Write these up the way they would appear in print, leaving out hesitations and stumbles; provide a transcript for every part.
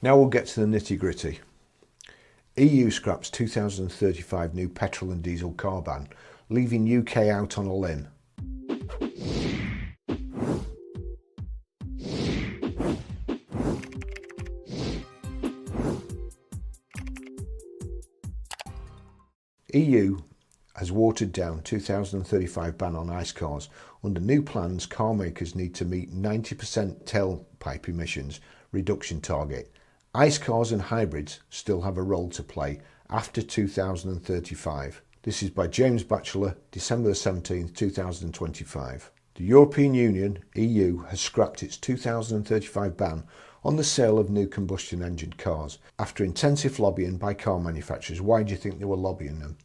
Now we'll get to the nitty gritty. EU scraps 2035 new petrol and diesel car ban, leaving UK out on a limb. EU has watered down 2035 ban on ICE cars. Under new plans, car makers need to meet 90% tailpipe emissions reduction target. ICE cars and hybrids still have a role to play after 2035. This is by James Batchelor, December 17th, 2025. The European Union, EU, has scrapped its 2035 ban on the sale of new combustion engine cars after intensive lobbying by car manufacturers. Why do you think they were lobbying them?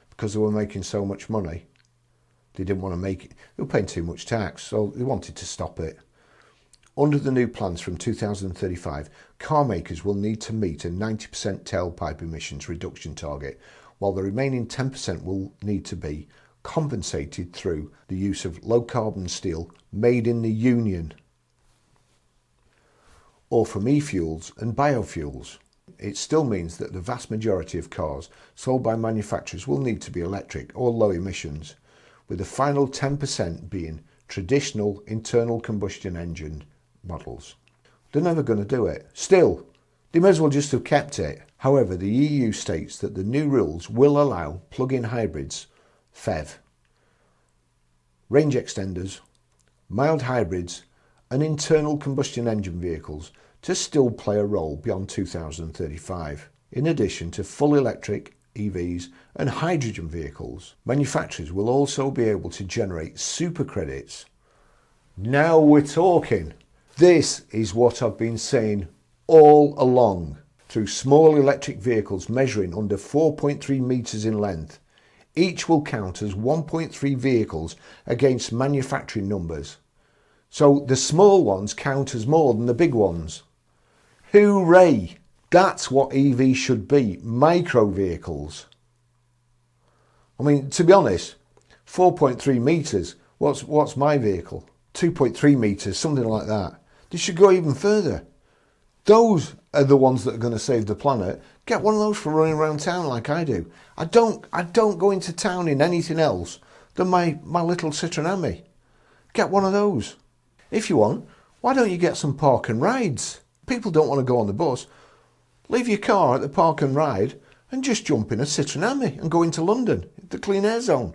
Because they were making so much money. They didn't want to make it. They were paying too much tax, so they wanted to stop it. Under the new plans from 2035, car makers will need to meet a 90% tailpipe emissions reduction target, while the remaining 10% will need to be compensated through the use of low-carbon steel made in the Union, or from e-fuels and biofuels. It still means that the vast majority of cars sold by manufacturers will need to be electric or low emissions, with the final 10% being traditional internal combustion engine models. They're never going to do it. Still, they may as well just have kept it. However, the EU states that the new rules will allow plug-in hybrids, PHEV, range extenders, mild hybrids and internal combustion engine vehicles to still play a role beyond 2035. In addition to full electric, EVs and hydrogen vehicles, manufacturers will also be able to generate super credits. Now we're talking. This is what I've been saying all along. Through small electric vehicles measuring under 4.3 metres in length, each will count as 1.3 vehicles against manufacturing numbers. So the small ones count as more than the big ones. Hooray! That's what EV should be, micro vehicles. I mean, to be honest, 4.3 metres, what's my vehicle? 2.3 metres, something like that. They should go even further. Those are the ones that are going to save the planet. Get one of those for running around town like I do. I don't go into town in anything else than my little Citroen Ami. Get one of those. If you want, why don't you get some park and rides? People don't want to go on the bus. Leave your car at the park and ride and just jump in a Citroen Ami and go into London, the clean air zone.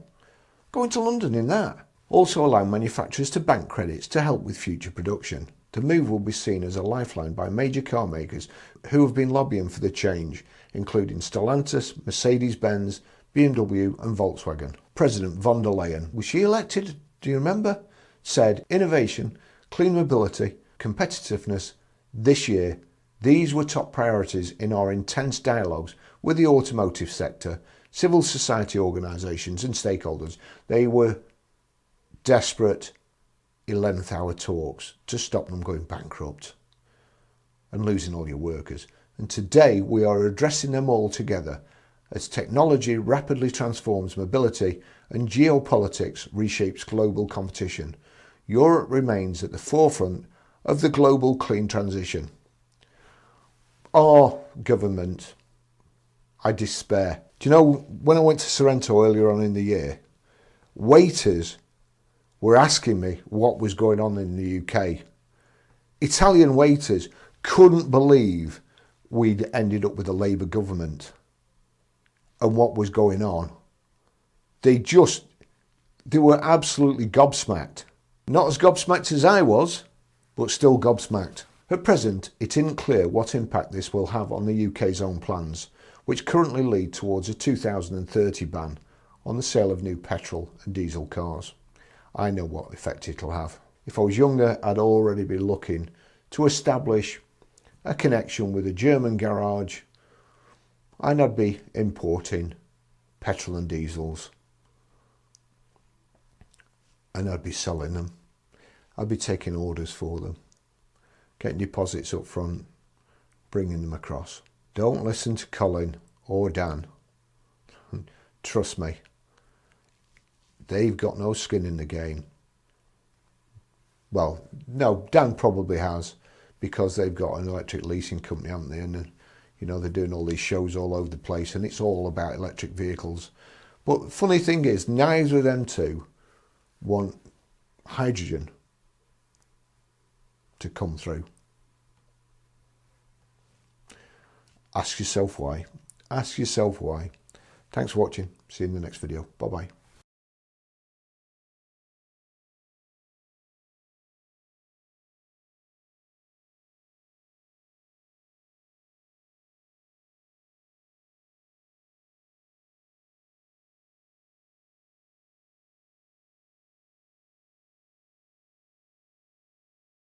Go into London in that. Also allow manufacturers to bank credits to help with future production. The move will be seen as a lifeline by major car makers who have been lobbying for the change, including Stellantis, Mercedes-Benz, BMW and Volkswagen. President von der Leyen, was she elected? Do you remember? Said innovation, clean mobility, competitiveness. This year, these were top priorities in our intense dialogues with the automotive sector, civil society organisations and stakeholders. They were desperate 11th hour talks to stop them going bankrupt and losing all your workers. And today we are addressing them all together as technology rapidly transforms mobility and geopolitics reshapes global competition. Europe remains at the forefront of the global clean transition. Our government, I despair. Do you know, when I went to Sorrento earlier on in the year, waiters were asking me what was going on in the UK. Italian waiters couldn't believe we'd ended up with a Labour government and what was going on. They were absolutely gobsmacked. Not as gobsmacked as I was, but still gobsmacked. At present, it isn't clear what impact this will have on the UK's own plans, which currently lead towards a 2030 ban on the sale of new petrol and diesel cars. I know what effect it'll have. If I was younger, I'd already be looking to establish a connection with a German garage, and I'd be importing petrol and diesels, and I'd be selling them. I'd be taking orders for them, getting deposits up front, bringing them across. Don't listen to Colin or Dan. Trust me. They've got no skin in the game. Well, no, Dan probably has, because they've got an electric leasing company, haven't they? And you know, they're doing all these shows all over the place, and it's all about electric vehicles. But the funny thing is, neither of them two want hydrogen to come through. Ask yourself why. Ask yourself why. Thanks for watching. See you in the next video. Bye bye.